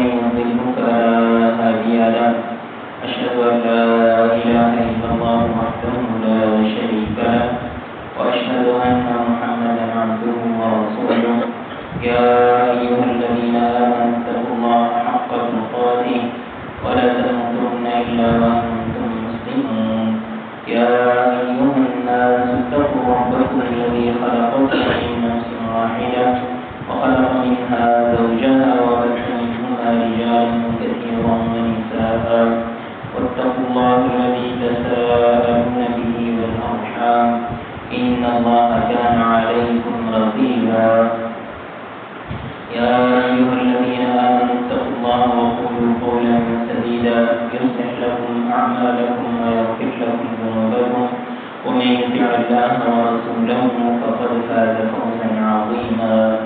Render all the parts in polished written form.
ومن يضلل فلا هادي له أشهد أن لا إله إلا الله وحده لا شريك له وأشهد أن محمدا عبده ورسوله يا أيها الذين آمنوا اتقوا الله حق تقاته ولا تموتن إلا وأنتم مسلمون يا أيها الناس اتقوا ربكم الذي خلقكم من نفس واحدة وخلق منها زوجها وبث منهما رجالا كثيرا ونساء واتقوا الله الذي تساءلون به والأرحام إن الله كان عليكم رقيبا يا أيها الذين آمنوا اتقوا الله وقولوا قولا سديدا يصلح لكم أعمالكم ويغفر لكم ذنوبكم ومن يطع الله ورسوله فقد فاز فوزا عظيما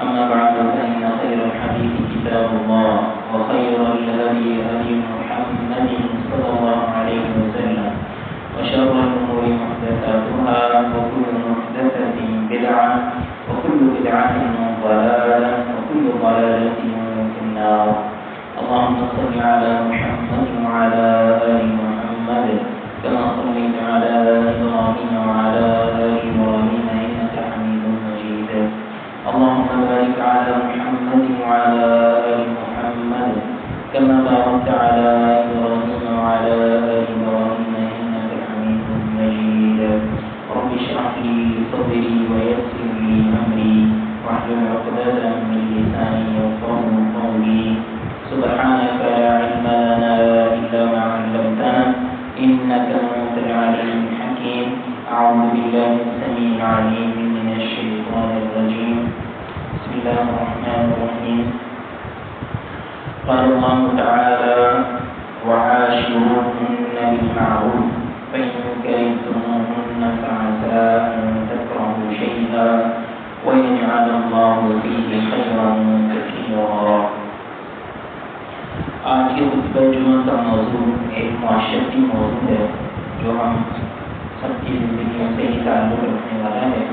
أما بعد فإن خير الحديث كتاب الله وخير الهدي هدي محمد صلى الله عليه وسلم وشر الأمور محدثاتها وكل محدثة بدعة وكل بدعة ضلالة وكل ضلالة في النار اللهم صل على محمد وعلى آل محمد كما صليت على إبراهيم وعلى آل إبراهيم إنك حميد مجيد اللهم بارك على محمد وعلى آل محمد كما باركت على إبراهيم وعلى آل إبراهيم إنك حميد مجيد رب اشرح لي صدري ويسر لي أمري واحلل عقدة من لساني يفقهوا قولي سبحانك لا علم لنا إلا ما علمتنا إنك أنت العليم الحكيم أعوذ بالله السميع العليم من الشيطان الرجيم بسم الله الرحمن الرحيم قال الله تعالى وعاشروهن بالمعروف فإن كرهتموهن فعسى أن تكرهوا شيئا ويجعل الله فيه خيرا كثيرا آج کے خطبہ جمعہ کا موضوع ایک معاشرتی موضوع ہے جو ہم سب کی زندگیوں سے ہی تعلق رکھنے والا ہے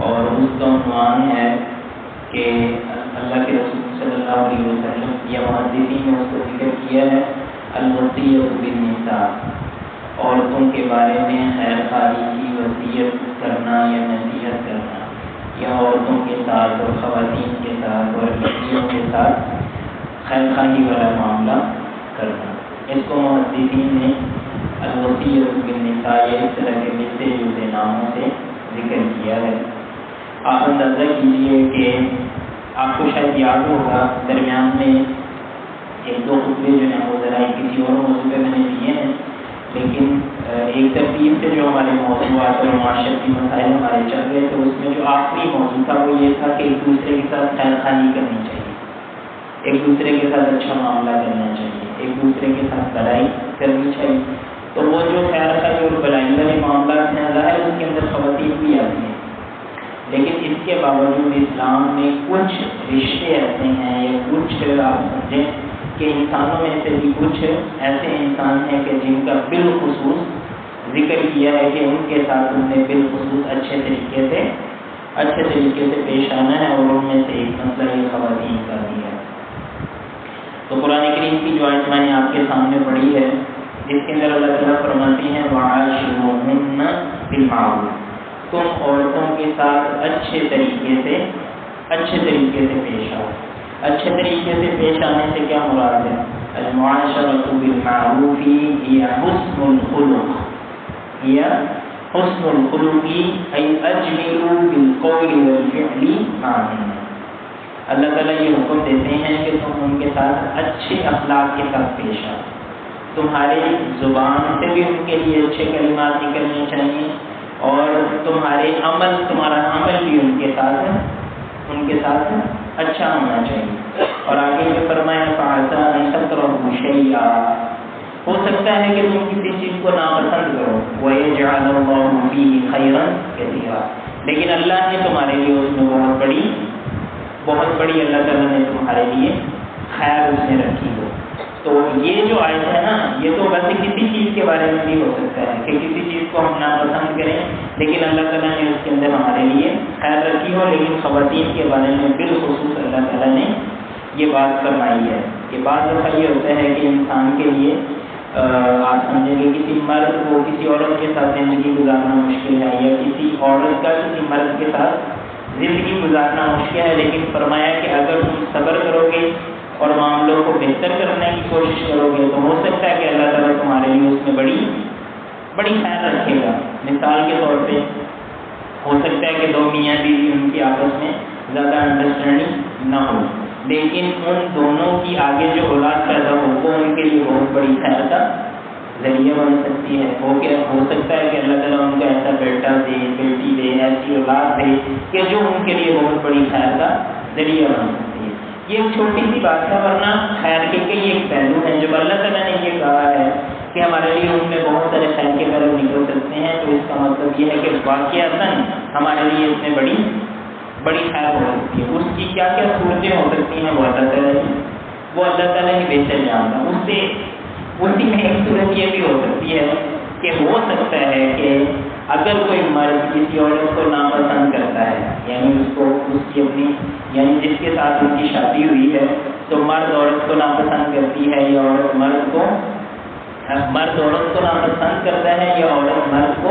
اور اس کا عنوان ہے کہ اللہ کے رسول صلی اللہ علیہ وسلم یا محدثین نے اس کو ذکر کیا ہے الوصیۃ بالنساء عورتوں کے بارے میں خیر خواہی کی وصیت کرنا یا نصیحت کرنا یا عورتوں کے ساتھ اور خواتین کے ساتھ اور لڑکیوں کے ساتھ خیر خواہی والا معاملہ کرنا اس کو محدثین نے الوصیۃ بالنساء یا اس طرح کے ملتے جلتے ناموں سے ذکر کیا ہے آپ اندازہ کیجئے کہ آپ کو شاید یاد ہوگا درمیان میں ایک دو خطبے جو ہیں وہ ذرا کسی اور موضوع پہ میں نے دیے ہیں لیکن ایک ترتیب سے جو ہمارے موضوعات اور معاشرتی مسائل ہمارے چل رہے تھے اس میں جو آخری موضوع تھا وہ یہ تھا کہ ایک دوسرے کے ساتھ خیر خواہی کرنی چاہیے ایک دوسرے کے ساتھ اچھا معاملہ کرنا چاہیے ایک دوسرے کے ساتھ بھلائی کرنی چاہیے تو وہ جو خیر خواہی اور بھلائی والے معاملات ہیں ظاہر اس کے اندر خواتین بھی آتی ہیں لیکن اس کے باوجود اسلام میں کچھ رشتے ایسے ہیں یا کچھ آپ سمجھیں کہ انسانوں میں سے بھی کچھ ایسے انسان ہیں کہ جن کا بالخصوص ذکر کیا ہے کہ ان کے ساتھ ان نے بالخصوص اچھے طریقے سے پیش آنا ہے اور ان میں سے ایک مسئلہ یہ خواتین کا بھی ہے تو قرآن کریم کی جو آیت میں نے آپ کے سامنے پڑھی ہے جس کے اندر اللہ تعالیٰ فرماتی ہیں وعاشروہن بالمعروف تم عورتوں کے ساتھ اچھے طریقے سے پیش آؤ اچھے طریقے سے پیش آنے سے کیا مراد ہے المعاشرۃ بالمعروف ہی حسن الخلق ای اجملوا بالقول والفعل معهن اللہ تعالیٰ یہ حکم دیتے ہیں کہ تم ان کے ساتھ اچھے اخلاق کے ساتھ پیش آؤ تمہارے زبان سے بھی ان کے لیے اچھے کلمات نکلنے چاہیے اور تمہارا عمل بھی ان کے ساتھ اچھا ہونا چاہیے اور آگے جو فرمایا فعسیٰ ان تکرہوا شیئا ہو سکتا ہے کہ تم کسی چیز کو ناپسند کرو وَيَجْعَلَ اللَّهُ فِيهِ خَيْرًا كَثِيرًا لیکن اللہ نے تمہارے لیے اس میں بہت بڑی اللہ تعالیٰ نے تمہارے لیے خیر اس میں رکھی ہو تو یہ جو آیت ہے نا یہ تو ویسے کسی چیز کے بارے میں بھی ہو سکتا ہے کہ کسی چیز کو ہم ناپسند کریں لیکن اللہ تعالیٰ نے اس کے اندر ہمارے لیے خیر رکھی ہو لیکن خواتین کے بارے میں بالخصوص اللہ تعالیٰ نے یہ بات فرمائی ہے کہ بعض دفعہ یہ ہوتا ہے کہ انسان کے لیے آپ سمجھیں گے کسی مرد کو کسی عورت کے ساتھ زندگی گزارنا مشکل ہے، یا کسی عورت کا کسی مرد کے ساتھ زندگی گزارنا مشکل ہے، لیکن فرمایا کہ اگر تم صبر کرو گے اور معاملوں کو بہتر کرنے کی کوشش کرو گے تو ہو سکتا ہے کہ اللہ تعالیٰ تمہارے لیے اس میں بڑی خیر رکھے گا۔ مثال کے طور پہ ہو سکتا ہے کہ دو میاں بیوی ان کی آپس میں زیادہ انڈرسٹینڈنگ نہ ہو، لیکن ان دونوں کی آگے جو اولاد پیدا ہو وہ ان کے لیے بہت بڑی خیر کا ذریعہ بن سکتی ہے۔ ہو سکتا ہے کہ اللہ تعالیٰ ان کا ایسا بیٹا دے، بیٹی دے، ایسی اولاد دے کہ جو ان کے لیے بہت بڑی خیر کا ذریعہ بن سکتی ہے۔ یہ ایک چھوٹی سی بات ہے، ورنہ خیر کے کئی ایک پہلو ہیں جب اللہ تعالیٰ نے یہ کہا ہے کہ ہمارے لیے ان میں بہت سارے خیر کے پہلو نکل سکتے ہیں، تو اس کا مطلب یہ ہے کہ واقعتاً ہمارے لیے اس میں بڑی خیر ہو سکتی ہے۔ اس کی کیا کیا صورتیں ہو سکتی ہیں وہ اللہ تعالیٰ ہی بہتر جانتا۔ اسی میں ایک صورت یہ بھی ہو سکتی ہے کہ ہو سکتا ہے کہ اگر کوئی مرد کسی عورت کو ناپسند کرتا ہے، یعنی اس کی اپنی یعنی جس کے ساتھ ان کی شادی ہوئی ہے، تو مرد عورت کو ناپسند کرتی ہے، یا عورت مرد عورت کو ناپسند کرتا ہے، یا عورت مرد کو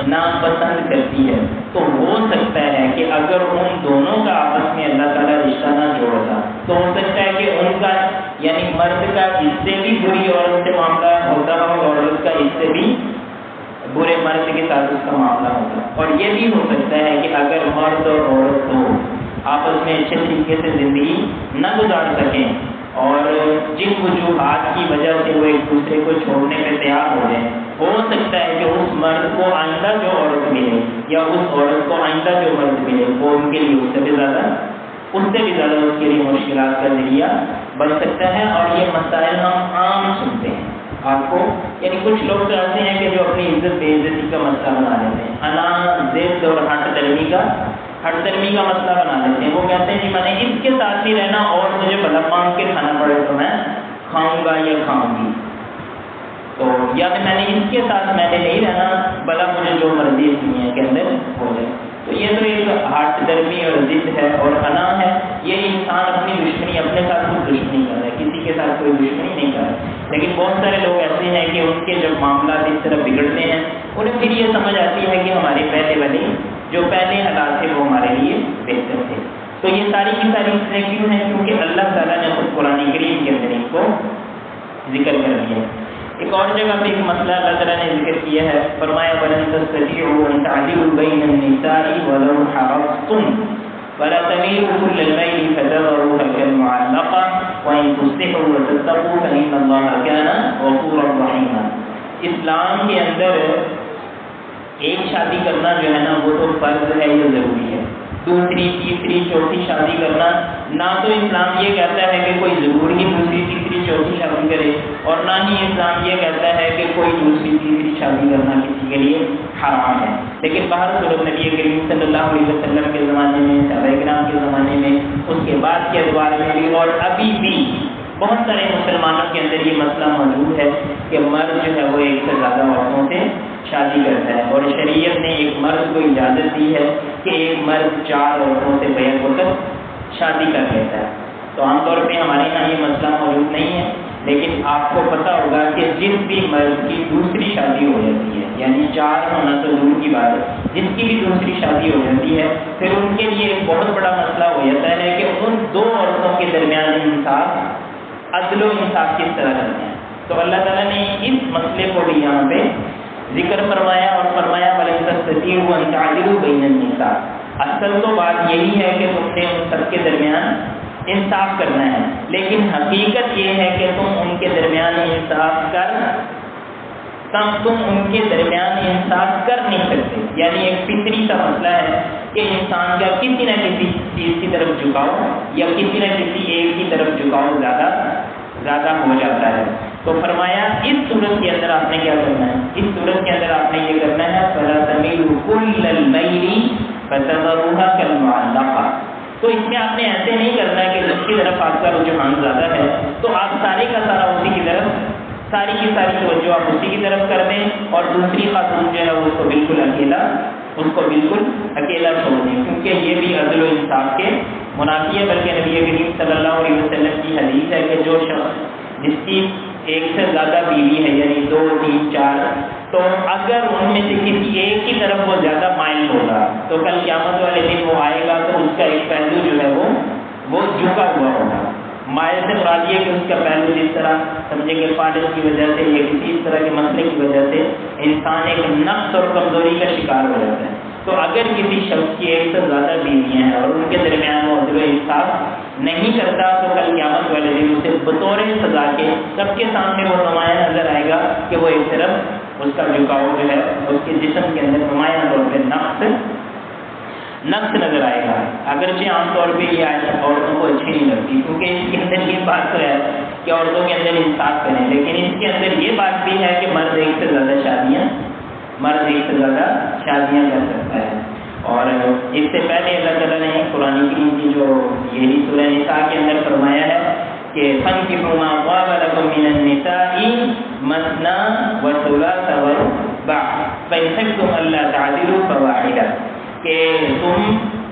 ناپسند کرتی ہے، تو ہو سکتا ہے کہ اگر ان دونوں کا آپس میں اللہ تعالیٰ رشتہ نہ جوڑتا تو ہو سکتا ہے کہ ان کا یعنی مرد کا اس سے بھی بری عورت سے معاملہ ہوتا ہو، عورت کا اس سے بھی برے مرد کے ساتھ اس کا معاملہ ہوتا۔ اور یہ بھی ہو سکتا ہے کہ اگر مرد اور عورت کو آپس میں اچھے طریقے سے زندگی نہ گزار سکیں اور جن وجوہات کی وجہ سے وہ ایک دوسرے کو چھوڑنے پہ تیار ہو جائیں، ہو سکتا ہے کہ اس مرد کو آئندہ جو عورت ملے یا اس عورت کو آئندہ جو مرد ملے وہ ان کے لیے اس سے بھی زیادہ اس کے لیے مشکلات کا ذریعہ بن سکتا ہے۔ اور یہ مسائل ہم عام سنتے ہیں، آپ کو یعنی کچھ لوگ تو ایسے ہیں کہ جو اپنی عزت بے عزتی کا مسئلہ بنا لیتے ہیں، انا ضد اور ہٹ درمی کا مسئلہ بنا لیتے ہیں۔ وہ کہتے ہیں جی میں نے اس کے ساتھ ہی رہنا اور مجھے بھلا مانگ کے کھانا پڑے تو میں کھاؤں گا یا کھاؤں گی، تو یا میں نے اس کے ساتھ میں نے نہیں رہنا، بھلا مجھے جو مرضی اس دنیا کے اندر ہو جائے۔ تو یہ تو ایک ہٹ درمی اور ضد ہے اور انا ہے، یہ انسان اپنی دشمنی اپنے ساتھ خود دشمنی کر رہا ہے، کسی کے ساتھ کوئی دشمنی نہیں کر رہا۔ لیکن بہت سارے لوگ ایسے ہیں کہ ان کے جب معاملات اس طرح بگڑتے ہیں انہیں پھر یہ سمجھ آتی ہے کہ ہمارے پہلے حالات تھے وہ ہمارے لیے بہتر تھے۔ تو یہ ساری کی ساری چیزیں کیوں ہیں؟ کیونکہ اللہ تعالیٰ نے خود قرآن کریم کے اندر ان کو ذکر کر دیا۔ ایک اور جگہ پہ ایک مسئلہ اللہ تعالیٰ نے ذکر کیا ہے، فرمایا وَلَن تَسْتَطِيعُوا أَن تَعْدِلُوا بَيْنَ النِّسَاءِ وَلَوْ حَرَصْتُمْ وَلَا تَمِيلُوا كُلَّ الْمَيْلِ فَتَذَرُوهَا كَالْمُعَلَّقَةِ وَإِن تُصْلِحُوا وَتَتَّقُوا فَإِنَّ اللَّهَ كَانَ غَفُورًا رَحِيمًا۔ اسلام کے اندر ایک شادی کرنا جو ہے نا وہ تو فرض ہے، یہ ضروری ہے۔ دوسری تیسری چوتھی شادی کرنا نہ تو اسلام یہ کہتا ہے کہ کوئی ضرور ہی دوسری تیسری چوتھی شادی کرے، اور نہ ہی اسلام یہ کہتا ہے کہ کوئی دوسری تیسری شادی کرنا کسی کے لیے حرام ہے۔ لیکن باہر صورت نبی کریم صلی اللہ علیہ وسلم کے زمانے میں، صحابہ کرام کے زمانے میں، اس کے بعد کے ادوار میں بھی اور ابھی بھی بہت سارے مسلمانوں کے اندر یہ مسئلہ موجود ہے کہ مرد جو ہے وہ ایک سے زیادہ عورتوں سے شادی کرتا ہے، اور شریعت نے ایک مرد کو اجازت دی ہے کہ ایک مرد 4 عورتوں سے بیعت ہو کر شادی کر لیتا ہے۔ تو عام طور پہ ہمارے یہاں یہ مسئلہ موجود نہیں ہے، لیکن آپ کو پتہ ہوگا کہ جس بھی مرد کی دوسری شادی ہو جاتی ہے، یعنی 4 ہونا تو دور کی بات ہے، جس کی بھی دوسری شادی ہو جاتی ہے، پھر ان کے لیے ایک بہت بڑا مسئلہ ہو جاتا ہے کہ ان 2 عورتوں کے درمیان عدل و انصاف کس طرح کرتے ہیں۔ تو اللہ تعالیٰ نے اس مسئلے کو بھی یہاں پہ ذکر فرمایا اور فرمایا وَلَن تَسْتَطِيعُوا أَن تَعْدِلُوا بَيْنَ النِّسَاءِ۔ اصل تو بات یہی ہے کہ تم نے ان سب کے درمیان انصاف کرنا ہے، لیکن حقیقت یہ ہے کہ تم ان کے درمیان انصاف کر نہیں سکتے۔ یعنی ایک فطری سا مسئلہ ہے کہ انسان کا کسی نہ کسی چیز کی طرف جھکاؤ یا کسی نہ کسی ایک کی طرف جھکاؤ زیادہ ہو جاتا ہے۔ تو فرمایا اس صورت کے اندر آپ نے کیا کرنا ہے؟ اس صورت کے اندر آپ نے یہ کرنا ہے فَلَا تَمِيلُوا كُلَّ الْمَيْلِ فَتَذَرُوهَا كَالْمُعَلَّقَةِ۔ تو اس میں آپ نے ایسے نہیں کرنا ہے کہ جس کی طرف آپ کا رجحان زیادہ ہے تو آپ سارے کا سارا اسی کی طرف، ساری کی ساری توجہ آپ اسی کی طرف کر دیں، اور دوسری خاتون جو ہے اس کو بالکل اکیلا چھوڑ دیں، کیونکہ یہ بھی عدل و انصاف کے منافی ہے۔ بلکہ نبی کریم صلی اللہ علیہ وسلم ہے کہ جو شخص جس کی ایک سے زیادہ بیوی ہے، یعنی 2 3 4، تو اگر ان میں سے کسی ایک کی طرف وہ زیادہ مائل ہوگا تو کل قیامت والے دن وہ آئے گا تو اس کا ایک پہلو جو ہے وہ جھکا ہوا ہوگا۔ مائل سے مراد یہ کہ اس کا پہلو جس طرح سمجھے کہ فالج کی وجہ سے یا کسی اس طرح کے مسئلے کی وجہ سے انسان ایک نقص اور کمزوری کا شکار ہو جاتا ہے، تو اگر کسی شخص کی ایک سے زیادہ بیویاں ہیں اور ان کے درمیان وہ عدل و انصاف نہیں کرتا تو کل قیامت والے دن اسے بطور سزا کے سب کے سامنے وہ نمایاں نظر آئے گا کہ وہ ایک طرف اس کا جھکاؤ جو ہے اس کے جسم کے اندر نمایاں طور پہ نقص نظر آئے گا۔ اگرچہ عام طور پہ یہ آیت عورتوں کو اچھی نہیں لگتی کیونکہ اس کے اندر یہ بات تو ہے کہ عورتوں کے اندر انصاف کریں، لیکن اس کے اندر یہ بات بھی ہے کہ مرد ایک سے زیادہ شادیاں کر سکتا ہے۔ اور اس سے پہلے اللہ تعالیٰ نے قرآن کریم کی جو یہی سورہ نساء کے اندر فرمایا ہے کہ فَانكِحُوا مَا طَابَ لَكُم مِّنَ النِّسَاءِ مَثْنَىٰ وَثُلَاثَ وَرُبَاعَ فَإِنْ خِفْتُمْ أَلَّا تَعْدِلُوا فَوَاحِدَةً، کہ تم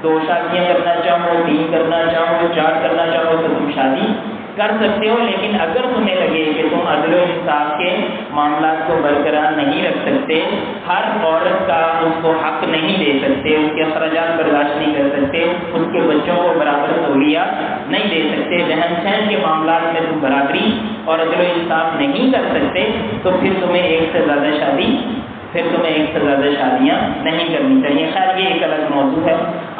2 شادیاں کرنا چاہو، 3 کرنا چاہو، 4 کرنا چاہو تو تم شادی کر سکتے ہو، لیکن اگر تمہیں لگے کہ تم عدل و انصاف کے معاملات کو برقرار نہیں رکھ سکتے، ہر عورت کا اس کو حق نہیں دے سکتے، اس کے اخراجات برداشت نہیں کر سکتے، اس کے بچوں کو برابر سہولیات نہیں دے سکتے، رہن سہن کے معاملات میں تم برابری اور عدل و انصاف نہیں کر سکتے، تو پھر تمہیں ایک سے زیادہ شادیاں نہیں کرنی چاہیے۔ خیر یہ ایک الگ موضوع ہے۔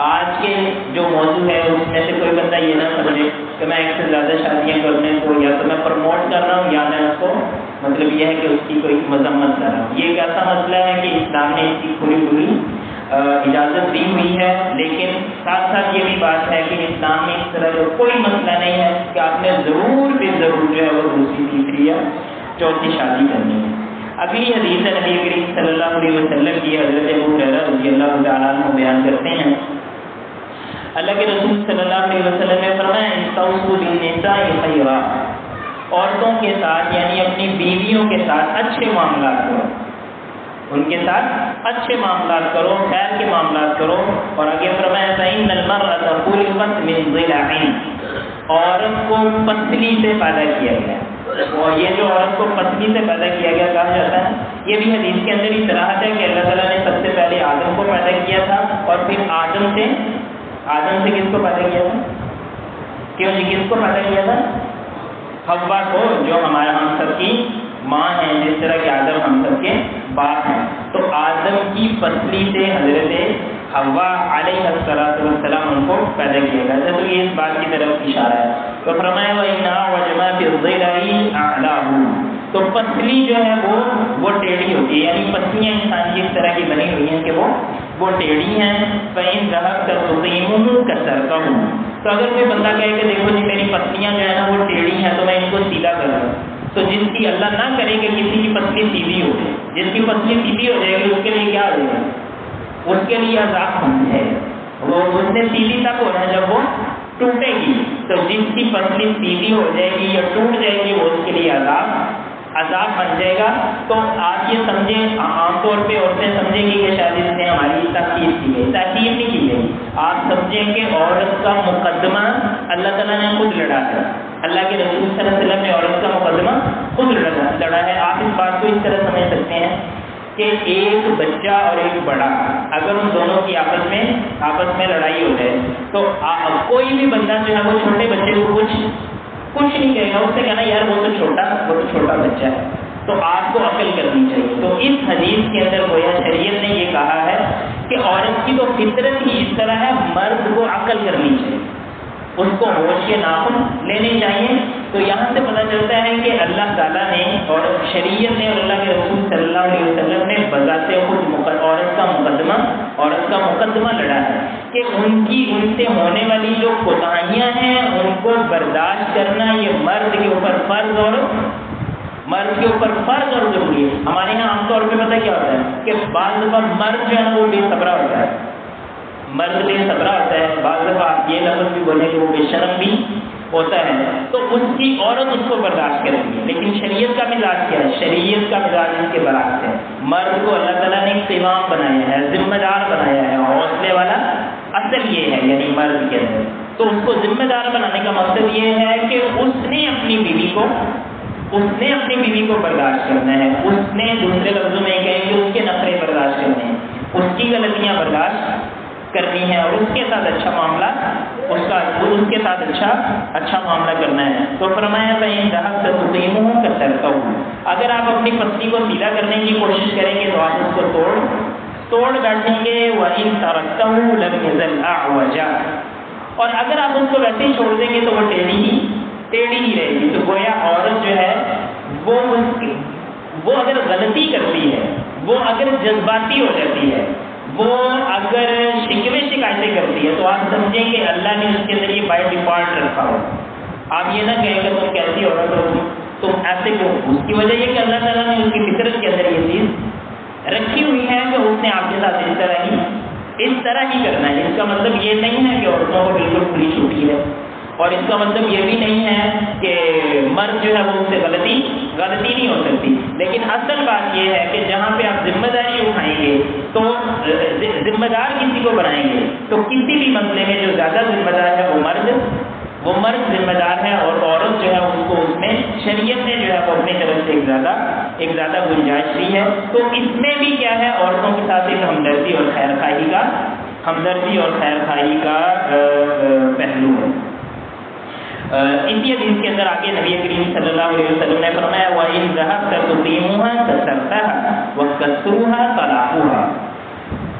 آج کے جو موضوع ہے اس میں سے کوئی بندہ یہ نہ سمجھے کہ میں ایک سے زیادہ شادیاں کرنے کو یا تو میں پروموٹ کر رہا ہوں یا میں اس کو مطلب یہ ہے کہ اس کی کوئی مذمت کر رہا ہوں۔ یہ ایک ایسا مسئلہ ہے کہ اسلام نے اس کی کھلی اجازت دی ہوئی ہے، لیکن ساتھ ساتھ یہ بھی بات ہے کہ اسلام میں اس طرح کا کوئی مسئلہ نہیں ہے کہ آپ نے ضرور جو ہے وہ دوسری تیسری یا چوتھی شادی کرنی ہے۔ اگلی حدیث ہے نبی کریم صلی اللہ علیہ وسلم کی، حضرت ابو ہریرہ رضی اللہ تعالیٰ عنہ بیان کرتے ہیں اللہ کے رسول صلی اللہ علیہ وسلم نے فرمایا استوصوا بالنساء خیرا، عورتوں کے ساتھ یعنی اپنی بیویوں کے ساتھ اچھے معاملات کرو، ان کے ساتھ اچھے معاملات کرو، خیر کے معاملات کرو۔ اور آگے فرمایا فإن المرأة خلقت من ضلع، عورت کو پتلی سے پیدا کیا گیا، اور یہ جو عورت کو پتلی سے پیدا کیا گیا کہا جاتا ہے، یہ بھی حدیث کے اندر اصطلاحات ہے کہ اللہ تعالیٰ نے سب سے پہلے آدم کو پیدا کیا تھا اور پھر آدم سے کس کو پیدا کیا تھا؟ کیوں جی کس کو پیدا کیا تھا؟ حوا کو، جو ہمارے ہم سب کی ماں ہیں، جس طرح کہ آدم ہم سب کے باپ ہیں، تو آدم کی پتلی سے حضرت حوا علیہ السلام ان کو پیدا کیا گیا تھا، تو یہ اس بات کی طرف اشارہ ہے۔ تو فرمایا وَإِنَّا وَجْمَا فِي الظِّلَعِ أَعْلَاهُ، تو پتلی جو ہے وہ ٹیڑھی ہوتی ہے، یعنی پتلیاں انسان کی اس طرح کی بنی ہوئی ہیں کہ وہ ٹیڑھی ہیں۔ فَإِن ذَهَبْتَ تُقِيمُهُ كَسَرْتَهُ، تو اگر کوئی بندہ کہے کہ دیکھو جی میری پتلیاں جو ہے نا وہ ٹیڑھی ہیں تو میں ان کو سیدھا کر رہا ہوں، تو جس کی اللہ نہ کرے کہ کسی کی پتلی سیدھی ہو جائے، جس کی پتلی سیدھی ہو جائے گی اس کے لیے کیا ہو جائے گا؟ اس کے لیے عذاب ہے، وہ اس نے سیدھی تک ہونا ہے جب وہ ٹوٹے گی، تو جس کی پتلی سیدھی ہو جائے گی یا ٹوٹ جائے گی وہ اس کے لیے عذاب بن جائے گا۔ تو آپ یہ سمجھیں، عام طور پہ عورتیں سمجھیں گی کہ شاید اس نے ہماری تاکید کی گئی، تاکید نہیں کی گئی، آپ سمجھیں کہ عورت کا مقدمہ اللہ تعالیٰ نے خود لڑا ہے، اللہ کے رسول صلی اللہ علیہ وسلم نے عورت کا مقدمہ خود لڑا ہے۔ آپ اس بات کو اس طرح سمجھ سکتے ہیں کہ ایک بچہ اور ایک بڑا اگر ان دونوں کی آپس میں لڑائی ہو جائے تو کوئی بھی بندہ جو ہے وہ چھوٹے بچے کو کچھ نہیں کہے گا، اس سے کہنا یار وہ تو چھوٹا بچہ ہے، تو آپ کو عقل کرنی چاہیے۔ تو اس حدیث کے اندر گویا شریعت نے یہ کہا ہے کہ عورت کی تو فطرت ہی اس طرح ہے، مرد کو عقل کرنی چاہیے، اس کو ہوش کے ناخن لینے چاہیے۔ تو یہاں سے پتہ چلتا ہے کہ اللہ تعالیٰ نے اور شریعت نے اور اللہ کے رسول صلی اللہ علیہ وسلم نے بذات خود عورت کا مقدمہ لڑا ہے کہ ان سے ہونے والی جو کوتاہیاں ہیں ان کو برداشت کرنا یہ مرد کے اوپر فرض اور ضروری ہے۔ ہمارے یہاں عام طور پہ پتہ کیا ہوتا ہے کہ بعض دفعہ مرد جو ہے وہ بے صبرا ہوتا ہے، بعض دفعہ آپ یہ لفظ بھی بولیں کہ وہ بے شرم بھی ہوتا ہے، تو اس کی عورت اس کو برداشت کرے گی۔ لیکن شریعت کا مزاج کیا ہے؟ شریعت کا مزاج اس کے برعکس ہے، مرد کو اللہ تعالیٰ نے قوام بنایا ہے، ذمہ دار بنایا ہے، حوصلے والا اصل یہ ہے یعنی مرد کے اندر، تو اس کو ذمہ دار بنانے کا مقصد یہ ہے کہ اس نے اپنی کو برداشت کرنا ہے، اس نے دوسرے لفظوں میں یہ کہیں کہ اس کے نخرے برداشت کرنے ہیں، اس کی غلطیاں برداشت کرنی ہے اور اس کے ساتھ اچھا معاملہ اچھا معاملہ کرنا ہے۔ تو فرمایا فَإِنْ ذَهَبْتَ تُقِيمُهُ كَسَرْتَهُ، اگر آپ اپنی پسلی کو سیدھا کرنے کی کوشش کریں گے تو آپ اس کو توڑ بیٹھیں گے، وَإِنْ تَرَكْتَهُ لَمْ يَزَلْ أَعْوَجًا، اور اگر آپ اس کو ویسے ہی چھوڑ دیں گے تو وہ ٹیڑھی ہی رہے گی۔ تو گویا عورت جو ہے وہ اگر غلطی کرتی ہے، وہ اگر جذباتی ہو جاتی ہے، وہ اگر شکایتیں کرتی ہے، تو آپ سمجھیں کہ اللہ نے اس کے ذریعے بائی ڈیفالٹ رکھا ہو۔ آپ یہ نہ کہیں کہ تم کیسی عورت ہو، تم ایسے کیوں، اس کی وجہ یہ کہ اللہ تعالیٰ نے اس کی فطرت کے اندر یہ چیز رکھی ہوئی ہے کہ اس نے آپ کے ساتھ اس طرح ہی کرنا ہے۔ اس کا مطلب یہ نہیں ہے کہ عورتوں کو بالکل کھلی چھوٹی ہے، اور اس کا مطلب یہ بھی نہیں ہے کہ مرد جو ہے وہ اس سے غلطی نہیں ہو سکتی، لیکن اصل بات یہ ہے کہ جہاں پہ آپ ذمہ داری اٹھائیں گے تو ذمہ دار کسی کو بنائیں گے، تو کسی بھی مسئلے میں جو زیادہ ذمہ دار ہے وہ مرد ذمہ دار ہے، اور عورت جو ہے اس کو اس میں شریعت نے جو ہے وہ اپنی طرف سے ایک زیادہ گنجائش دی ہے۔ تو اس میں بھی کیا ہے، عورتوں کے ساتھ ایک ہمدردی اور خیر خواہی کا پہلو ہے۔ اسی حدیث کے اندر آگے نبی کریم صلی اللہ علیہ وسلم نے فرمایا وَإِنْ ذَهَبْتَ تُقِيمُهَا كَسَرْتَهَا وَكَسْرُهَا طَلَاقُهَا،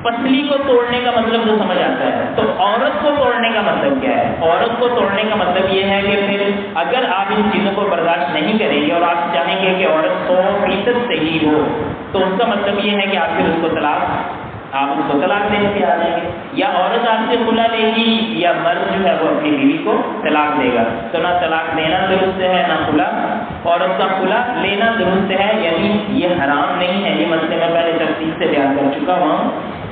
پسلی کو توڑنے کا مطلب جو سمجھ آتا ہے، تو عورت کو توڑنے کا مطلب کیا ہے؟ عورت کو توڑنے کا مطلب یہ ہے کہ پھر اگر آپ ان چیزوں کو برداشت نہیں کریں گے اور آپ چاہیں گے کہ عورت 100% صحیح ہو، تو اس کا مطلب یہ ہے کہ آپ پھر اس کو طلاق دینے پہ آ جائیں گے، یا عورت آپ سے خلا لے گی یا مرد جو ہے وہ اپنی بیوی کو طلاق دے گا۔ تو نہ طلاق دینا درست ہے نہ خلا، عورت کا خلا لینا درست ہے، یعنی یہ حرام نہیں ہے۔ یہ مسئلے میں پہلے تفصیل سے بیان کر چکا ہوں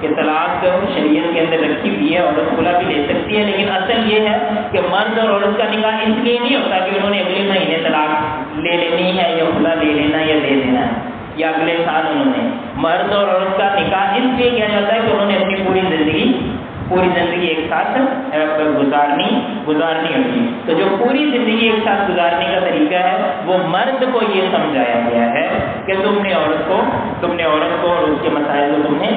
کہ طلاق شریعت کے اندر رکھی ہوئی ہے، عورت خلا بھی لے سکتی ہے، لیکن اصل یہ ہے کہ مرد اور عورت کا نکاح اس لیے نہیں ہوتا کہ انہوں نے اگلے مہینے طلاق لے لینی ہے یا خلا لے لینا یا دے دینا ہے، یا اگلے سال انہوں نے۔ مرد اور عورت کا نکاح اس لیے کیا جاتا ہے کہ انہوں نے اپنی پوری زندگی ایک ساتھ گزارنی ہوگی۔ تو جو پوری زندگی ایک ساتھ گزارنے کا طریقہ ہے وہ مرد کو یہ سمجھایا گیا ہے کہ تم نے عورت کو اور اس کے مسائل کو تم نے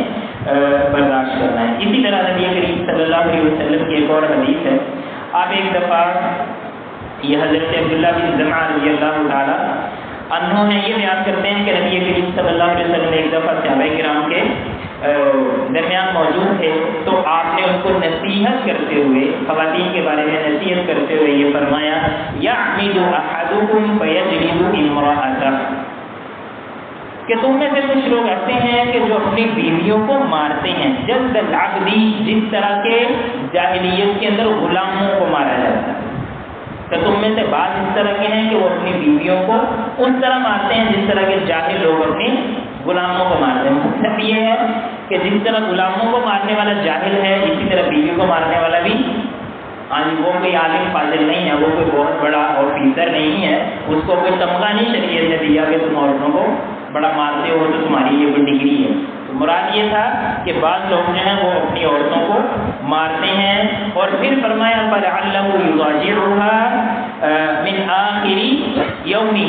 برداشت کرنا ہے۔ اسی طرح نبی کریم صلی اللہ علیہ وسلم کی ایک اور حدیث ہے، آپ ایک دفعہ یہ حضرت عبداللہ بن زمعہ رضی اللہ تعالی عنہ ہیں، یہ بیان کرتے ہیں کہ نبی کریم صلی اللہ علیہ وسلم ایک دفعہ صحابہ کرام کے درمیان موجود تھے، تو آپ نے ان کو نصیحت کرتے ہوئے، خواتین کے بارے میں نصیحت کرتے ہوئے یہ فرمایا یعمد احدکم فیجلد امرأته، کہ تم میں سے کچھ لوگ ایسے ہیں کہ جو اپنی بیویوں کو مارتے ہیں، جلد العبدی، جس طرح کے جاہلیت کے اندر غلاموں کو مارا جاتا ہے۔ تو تم میں سے بعض اس طرح کے ہیں کہ وہ اپنی بیویوں کو اس طرح مارتے ہیں جس طرح کے جاہل لوگ اپنی غلاموں کو مارتے ہیں۔ مطلب یہ ہے کہ جس طرح غلاموں کو مارنے والا جاہل ہے، اسی طرح بیوی کو مارنے والا بھی وہ کوئی عالم فاضل نہیں ہے، وہ کوئی بہت بڑا آفیسر نہیں ہے، اس کو کوئی تمغہ نہیں شریعت نے دیا کہ تم عورتوں کو بڑا مارتے ہو تو تمہاری یہ کوئی ڈگری ہے۔ تو مراد یہ تھا کہ بعض لوگ جو ہیں وہ اپنی عورتوں کو مارتے ہیں، اور پھر فرمایا فَلَعَلَّهُ يُضَاجِعُهَا مِنْ آخِرِ يَوْمِهِ،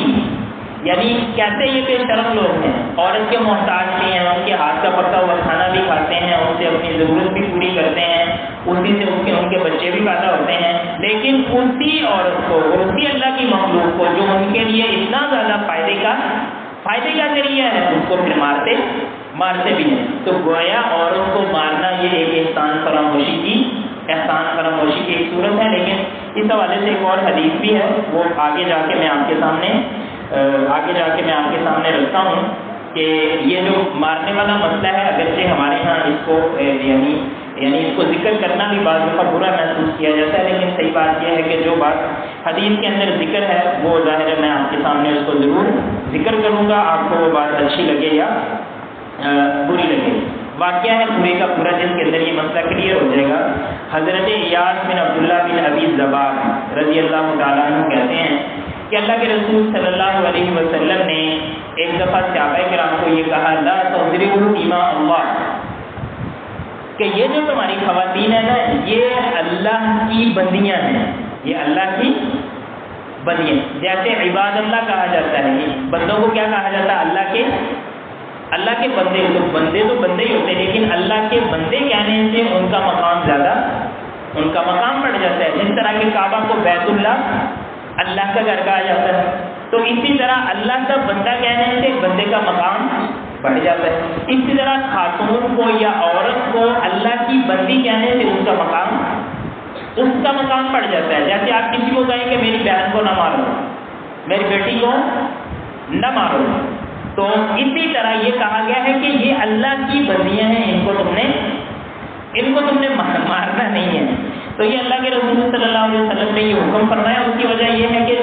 یعنی کیسے یہ بے شرم لوگ ہیں، عورت کے محتاج بھی ہیں، ان کے ہاتھ کا پکا ہوا کھانا بھی کھاتے ہیں، ان سے اپنی ضرورت بھی پوری کرتے ہیں، اسی سے ان کے بچے بھی پیدا ہوتے ہیں، لیکن اسی عورت کو اور اسی اللہ کی مخلوق کو جو ان کے لیے اتنا زیادہ فائدے کا ذریعہ ہے، اس کو پھر مارتے بھی ہیں۔ تو گویا عورت کو مارنا یہ ایک احسان فراموشی کی ایک صورت ہے، لیکن اس حوالے سے ایک اور حدیث بھی ہے، وہ آگے جا کے میں آپ کے سامنے رکھتا ہوں کہ یہ جو مارنے والا مسئلہ ہے، اگرچہ ہمارے ہاں اس کو یعنی اس کو ذکر کرنا بھی بعض دفعہ برا محسوس کیا جاتا ہے، لیکن صحیح بات یہ ہے کہ جو بات حدیث کے اندر ذکر ہے وہ ظاہر ہے میں آپ کے سامنے اس کو ضرور ذکر کروں گا، آپ کو وہ بات اچھی لگے یا بری لگے۔ واقعہ ہے پورے کا پورا، جس کے اندر یہ مسئلہ کلیئر ہو جائے گا۔ حضرت ایاس بن عبداللہ بن ابی ذباب رضی اللہ تعالیٰ عنہ کہتے ہیں کہ اللہ کے رسول صلی اللہ علیہ وسلم نے ایک دفعہ صحابہ کرام کو یہ کہا لا تضربوا اماء اللہ، کہ یہ جو تمہاری خواتین ہیں نا، یہ اللہ کی بندیاں ہیں، یہ اللہ کی بندے، جیسے عباد اللہ کہا جاتا ہے، بندوں کو کیا کہا جاتا ہے؟ اللہ کے بندے، تو بندے ہی ہوتے ہیں، لیکن اللہ کے بندے کہنے سے ان کا مقام زیادہ، ان کا مقام بڑھ جاتا ہے۔ جس طرح کہ کعبہ کو بیت اللہ کا گھر کہا جاتا ہے، تو اسی طرح اللہ کا بندہ کہنے سے بندے کا مقام بڑھ جاتا ہے۔ اسی طرح خاتون کو یا عورت کو اللہ کی بندی کہنے سے اس کا مقام بڑھ جاتا ہے۔ جیسے آپ کسی کو کہیں کہ میری بہن کو نہ مارو، میری بیٹی کو نہ مارو، تو اسی طرح یہ کہا گیا ہے کہ یہ اللہ کی بندیاں ہیں، ان کو تم نے مارنا نہیں ہے۔ تو یہ اللہ کے رسول صلی اللہ علیہ وسلم نے یہ حکم فرمایا۔ اس کی وجہ یہ ہے کہ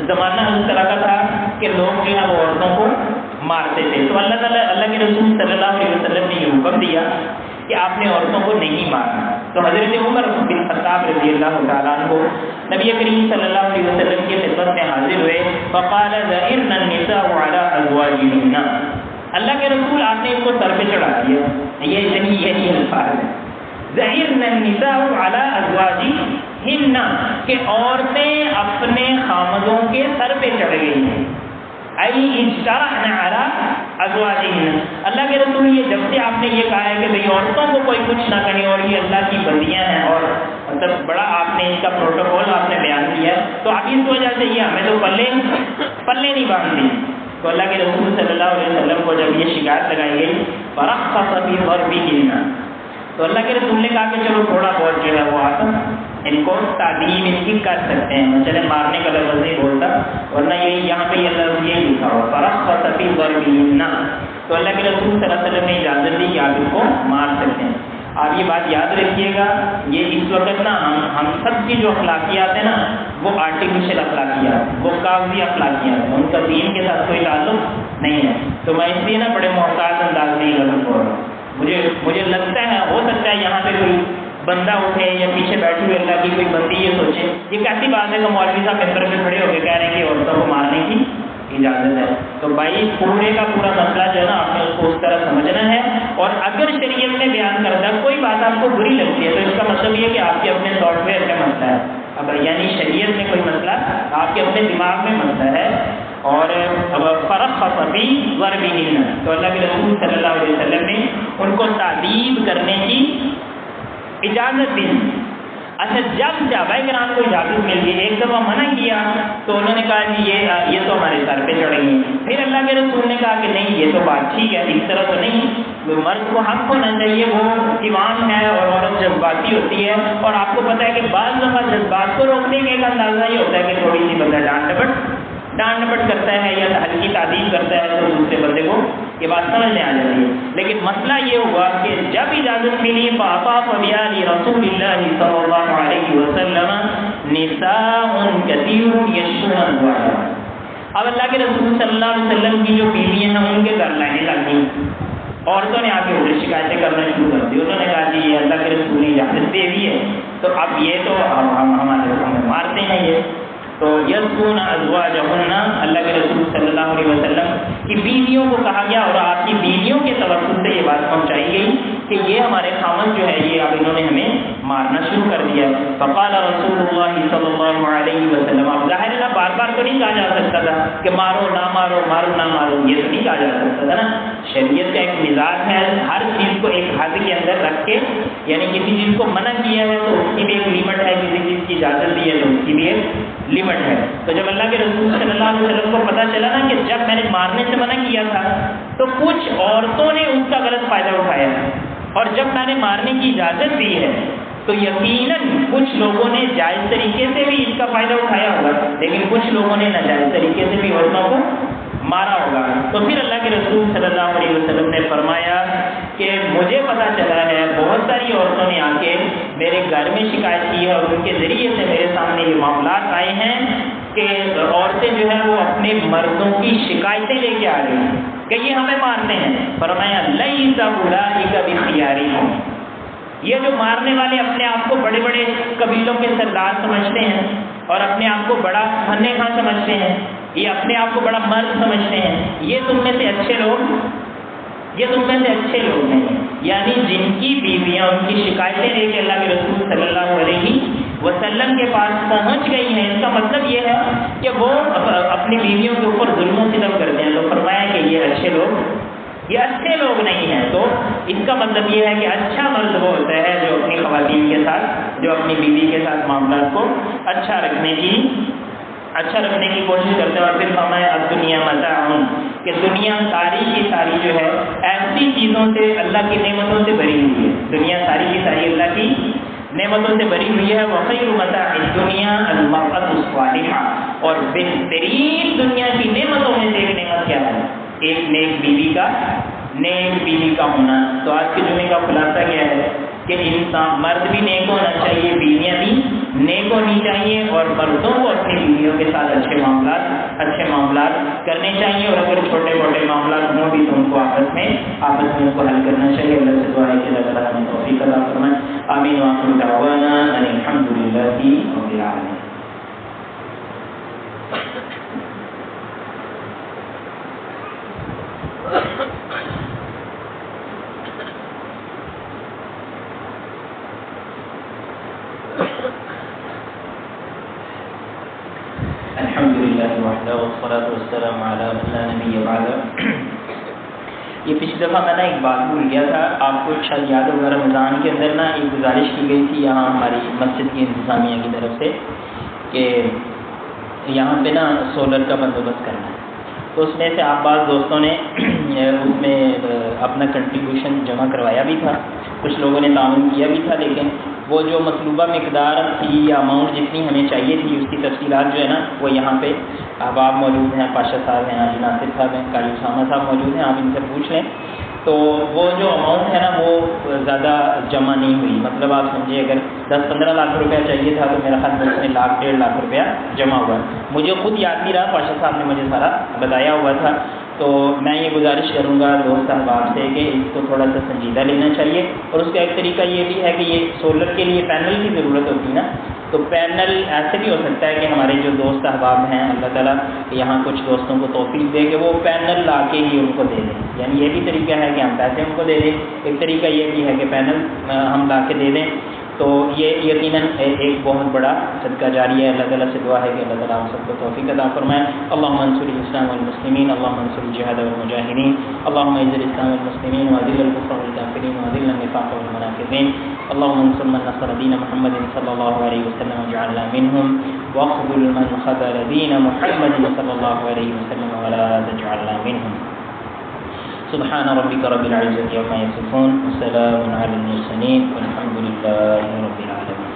زمانہ اس طرح کا تھا کہ لوگ جو ہے وہ عورتوں کو مارتے تھے، تو اللہ کے رسول صلی اللہ علیہ وسلم نے یہ حکم دیا کہ آپ نے عورتوں کو نہیں مارنا۔ تو حضرت عمر بن خطاب رضی اللہ تعالیٰ عنہ نبی کریم صلی اللہ علیہ وسلم کی خدمت میں حاضر ہوئے، فقال ذعرن النساء على ازواجهن، اللہ کے رسول آپ نے ان کو سر پہ چڑھا دیا، یہی الفاظ ہے، ذعرن النساء على ازواجهن، کہ عورتیں اپنے خامدوں کے سر پہ چڑھ گئی ہیں، ای اجترأن علی ازواجہن۔ اللہ کے رسول یہ جب سے آپ نے یہ کہا ہے کہ بھئی عورتوں کو کوئی کچھ نہ کہے اور یہ اللہ کی بندیاں ہیں، اور مطلب بڑا آپ نے ان کا پروٹوکول آپ نے بیان کیا ہے، تو اب اس وجہ سے یہ ہمیں تو پلے نہیں باندھتی۔ تو اللہ کے رسول صلی اللہ علیہ وسلم کو جب یہ شکایت لگائی گئی، فرخص فی ضربہن، تو اللہ کے رسول نے کہا کہ چلو تھوڑا بہت جو ہے وہ آپ ان کو تعلیم ان کی کر سکتے ہیں، چلے مارنے کا لفظ نہیں بولتا، ورنہ یہاں پہ یہ لفظ یہ لکھا ہوا فرخص فی ضربہن، تو اللہ کے رسول صلی اللہ علیہ وسلم نے اجازت دی کہ آپ ان کو مار سکتے ہیں۔ آپ یہ بات یاد رکھیے گا، یہ اس وقت نا ہم سب کی جو اخلاقیات ہیں نا وہ آرٹیفیشل اخلاقیات، وہ کاغذی اخلاقیات ہیں، ان کا دین کے ساتھ کوئی تعلق نہیں ہے۔ تو میں اس لیے نا بڑے محتاط انداز میں یہ غلط ہو رہا ہوں۔ مجھے لگتا ہے ہو سکتا ہے یہاں پہ کوئی بندہ اٹھے یا پیچھے بیٹھی ہوئے اللہ کی کوئی بندی یہ سوچے یہ کیسی بات ہے کہ مولوی صاحب ممبر پہ کھڑے ہو کے کہہ رہے ہیں کہ عورتوں کو مارنے کی اجازت ہے۔ تو بھائی پورے کا پورا مسئلہ جو ہے نا آپ نے اس کو اس طرح سمجھنا ہے، اور اگر شریعت میں بیان کرتا ہے کوئی بات آپ کو بری لگتی ہے تو اس کا مطلب یہ کہ آپ کے اپنے سافٹ ویئر کا مسئلہ ہے، اگر یعنی شریعت میں کوئی مسئلہ آپ کے اپنے دماغ میں مسئلہ ہے۔ اور فرخص فی ضربہن، تو اللہ کے رسول صلی اللہ علیہ وسلم نے ان کو تعذیب کرنے کی اجازت دی۔ اچھا جب صحابہ کرام کو اجازت مل گئی، ایک دفعہ منع کیا تو انہوں نے کہا کہ یہ تو ہمارے سر پہ چڑھ گئی، پھر اللہ کے رسول نے کہا کہ نہیں یہ تو بات ٹھیک ہے، اس طرح تو نہیں، مرد کو حق ہونا چاہیے، وہ ایمان ہے اور عورت جذباتی ہوتی ہے، اور آپ کو پتہ ہے کہ بعض دفعہ جذبات کو روکنے کے ایک اندازہ یہ ہوتا ہے کہ تھوڑی سی بندہ ڈانٹ ڈپٹ کرتا ہے یا ہلکی تعدیل کرتا ہے تو دوسرے بندے کو یہ بات سمجھ میں آ جاتی ہے۔ لیکن مسئلہ یہ ہوا کہ جب اجازت ملی فَأَطَافَ بِآلِ رَسُولِ اللَّهِ صلی اللہ علیہ وسلم نِسَاءٌ كَثِيرٌ يَشْكُونَ أَزْوَاجَهُنَّ، اب اللہ کے رسول صلی اللہ علیہ وسلم کی جو بیویاں ہیں ان کے گھر لانے لگی، عورتوں نے آ کے ادھر شکایتیں کرنا شروع کر دی، انہوں نے کہا جی یہ اللہ کے رسول نے اجازت دے دی ہے تو اب یہ تو ہمارے مارتے ہیں یہ، تو یذکرون ازواجہن، اللہ کے رسول صلی اللہ علیہ وسلم کی بیویوں کو کہا گیا اور آپ کی بیویوں کے توسط سے یہ بات پہنچائی گئی کہ یہ ہمارے خامد جو ہے یہ اب انہوں نے ہمیں مارنا شروع کر دیا۔ فقال رسول اللہ صلی اللہ علیہ وسلم، اب ظاہر ہے بار بار تو نہیں کہا جا سکتا تھا کہ مارو نہ مارو مارو نہ مارو، یہ تو نہیں کہا جا سکتا تھا نا، شریعت کا ایک مزاج ہے ہر چیز کو ایک حد کے اندر رکھ کے، یعنی کسی چیز کو منع کیا ہے تو اس کی بھی ایک لمٹ ہے، کسی چیز کی اجازت دی ہے تو اس کی بھی ایک لمٹ ہے۔ تو جب اللہ کے رسول صلی اللہ علیہ وسلم کو پتہ چلا نا کہ جب میں نے مارنے سے منع کیا تھا تو کچھ عورتوں نے اس کا غلط فائدہ اٹھایا ہے، اور جب میں نے مارنے کی اجازت دی ہے تو یقیناً کچھ لوگوں نے جائز طریقے سے بھی اس کا فائدہ اٹھایا ہوگا، لیکن کچھ لوگوں نے ناجائز طریقے سے بھی عورتوں کو مارا ہوگا۔ تو پھر اللہ کے رسول صلی اللہ علیہ وسلم نے فرمایا کہ مجھے پتہ چلا ہے بہت ساری عورتوں نے آ کے میرے گھر میں شکایت کی ہے اور ان کے ذریعے سے میرے سامنے یہ معاملات آئے ہیں کہ عورتیں جو ہیں وہ اپنے مردوں کی شکایتیں لے کے آ رہی ہیں کہ یہ ہمیں مارتے ہیں۔ فرمایا لیس اولئک بخیارکم، یہ جو مارنے والے اپنے آپ کو بڑے بڑے قبیلوں کے سردار سمجھتے ہیں اور اپنے آپ کو بڑا فنے خاں سمجھتے ہیں، یہ اپنے آپ کو بڑا مرد سمجھتے ہیں، یہ تم میں سے اچھے لوگ نہیں ہیں، یعنی جن کی بیویاں ان کی شکایتیں لے کے اللہ کے رسول صلی اللہ علیہ وسلم کے پاس پہنچ گئی ہیں، اس کا مطلب یہ ہے کہ اپنی بیویوں کے اوپر ظلم و ستم کرتے ہیں، تو فرمایا کہ یہ اچھے لوگ نہیں ہیں۔ تو اس کا مطلب یہ ہے کہ اچھا مرد وہ ہوتا ہے جو اپنی خواتین کے ساتھ، جو اپنی بیوی کے ساتھ معاملات کو اچھا رکھنے کی کوشش کرتے ہیں۔ اور پھر فرمایا الدنیا متاع، کہ دنیا ساری کی ساری جو ہے ایسی چیزوں سے، اللہ کی نعمتوں سے بھری ہوئی ہے، دنیا ساری کی ساری اللہ کی نعمتوں سے بھری ہوئی ہے۔ وخیر متاع الدنیا المرأة الصالحة، اور بہترین دنیا کی نعمتوں میں سے ایک نعمت کیا ہے؟ ایک نیک بیوی کا ہونا۔ تو آج کے جمعے کا خلاصہ کیا ہے کہ انسان مرد بھی نیک ہونا چاہیے، بیویاں بھی نیک ہونی چاہیے، اور مردوں کو اپنی بیویوں کے ساتھ اچھے معاملات کرنے چاہیے، اور اگر چھوٹے موٹے معاملات ہوں بھی تو ان کو آپس میں ان کو حل کرنا چاہیے۔ اللہ سے دعا ہے کہ اللہ تعالیٰ ہمیں توفیق عطا فرمائے۔ آمین وآخر دعوانا ان الحمد للہ رب العالمین۔ الحمد للہ وحدہ والصلاة والسلام علی من لا نبی بعدہ۔ یہ پچھلی دفعہ میں نے ایک بات بھول گیا تھا، آپ کو شاید یاد ہوگا، رمضان کے اندر نا ایک گزارش کی گئی تھی یہاں ہماری مسجد کی انتظامیہ کی طرف سے کہ یہاں پہ نا سولر کا بندوبست کرنا ہے۔ تو اس میں سے آپ بعض دوستوں نے اس میں اپنا کنٹریبیوشن جمع کروایا بھی تھا، کچھ لوگوں نے تعاون کیا بھی تھا، لیکن وہ جو مطلوبہ مقدار تھی یا اماؤنٹ جتنی ہمیں چاہیے تھی، اس کی تفصیلات جو ہے نا وہ یہاں پہ احباب موجود ہیں، پاشا صاحب ہیں، حاجی ناصر صاحب ہیں، قاری اسامہ صاحب موجود ہیں، آپ ان سے پوچھ لیں۔ تو وہ جو اماؤنٹ ہے نا وہ زیادہ جمع نہیں ہوئی، مطلب آپ سمجھے اگر 10-15 لاکھ روپیہ چاہیے تھا تو میرا خیال میں 1.5 لاکھ روپیہ جمع ہوا۔ مجھے خود یاد نہیں رہا، پاشا صاحب نے مجھے سارا بتایا ہوا تھا۔ تو میں یہ گزارش کروں گا دوست احباب سے کہ اس کو تھوڑا سا سنجیدہ لینا چاہیے، اور اس کا ایک طریقہ یہ بھی ہے کہ یہ سولر کے لیے پینل کی ضرورت ہوتی ہے نا، تو پینل ایسے بھی ہو سکتا ہے کہ ہمارے جو دوست احباب ہیں اللہ تعالیٰ یہاں کچھ دوستوں کو توفیق دے کہ وہ پینل لا کے ہی ان کو دے دیں، یعنی یہ بھی طریقہ ہے کہ ہم پیسے ان کو دے دیں، ایک طریقہ یہ بھی ہے کہ پینل ہم لا کے دے دیں۔ تو یہ یقیناً ایک بہت بڑا صدقہ جاری ہے۔ اللہ تعالیٰ سے دعا ہے کہ اللہ تعالیٰ ہم سب کو توفیق عطا فرمائے۔ اللہم انصر الاسلام والمسلمین، اللہم انصر الجہاد والمجاہدین، اللہم اعز الاسلام والمسلمین واذل الکفر والکافرین واذل النفاق والمنافقین، اللہم انصر من نصر دین محمد صلی اللہ علیہ وسلم واجعلنا منہم، واخذل من خذل دین محمد صلی اللہ علیہ وسلم ولا تجعلنا منہم۔ سبحان ربك رب العزة عما يصفون وسلام على المرسلين والحمد لله رب العالمين۔